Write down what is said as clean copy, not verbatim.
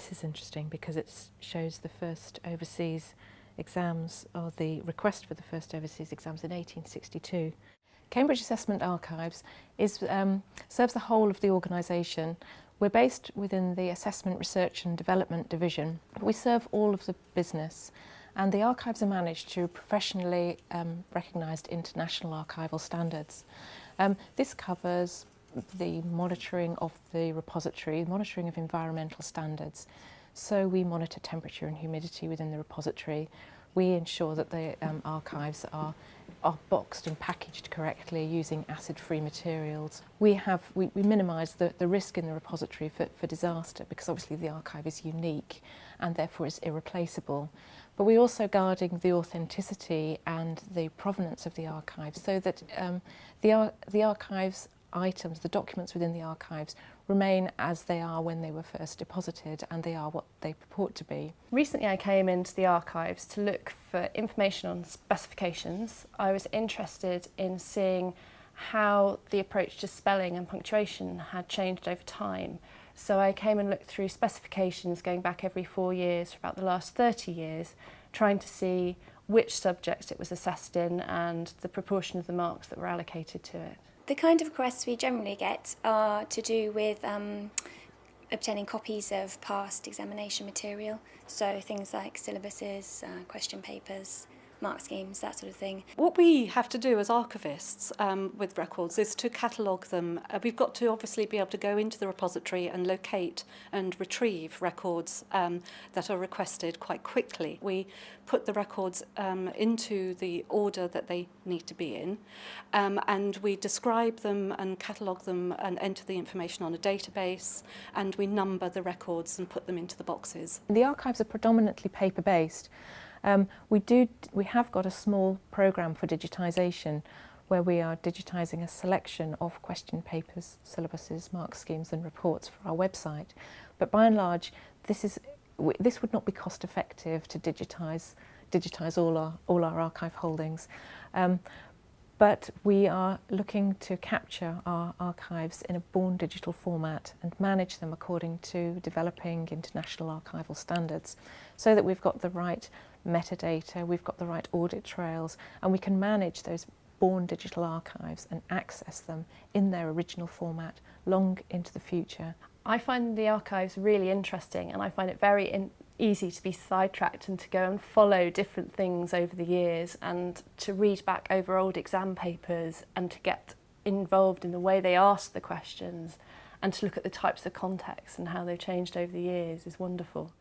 This is interesting because it shows the first overseas exams, or the request for the first overseas exams in 1862. Cambridge Assessment Archives serves the whole of the organisation. We're based within the Assessment, Research and Development Division. We serve all of the business, and the archives are managed to professionally recognised international archival standards. This covers the monitoring of the repository, monitoring of environmental standards. So we monitor temperature and humidity within the repository. We ensure that the archives are boxed and packaged correctly using acid-free materials. We minimise the risk in the repository for disaster, because obviously the archive is unique and therefore is irreplaceable. But we're also guarding the authenticity and the provenance of the archives, so that the archives items, the documents within the archives, remain as they are when they were first deposited, and they are what they purport to be. Recently I came into the archives to look for information on specifications. I was interested in seeing how the approach to spelling and punctuation had changed over time. So I came and looked through specifications going back every 4 years for about the last 30 years, trying to see which subject it was assessed in and the proportion of the marks that were allocated to it. The kind of requests we generally get are to do with obtaining copies of past examination material, so things like syllabuses, question papers, mark schemes, that sort of thing. What we have to do as archivists with records is to catalogue them. We've got to obviously be able to go into the repository and locate and retrieve records that are requested quite quickly. We put the records into the order that they need to be in, and we describe them and catalogue them and enter the information on a database, and we number the records and put them into the boxes. The archives are predominantly paper-based. We have got a small programme for digitisation, where we are digitising a selection of question papers, syllabuses, mark schemes and reports for our website. But by and large, this would not be cost effective to digitise all our archive holdings. But we are looking to capture our archives in a born digital format and manage them according to developing international archival standards, so that we've got the right metadata, we've got the right audit trails, and we can manage those born digital archives and access them in their original format long into the future. I find the archives really interesting, and I find it very easy to be sidetracked and to go and follow different things over the years, and to read back over old exam papers and to get involved in the way they ask the questions, and to look at the types of contexts and how they've changed over the years is wonderful.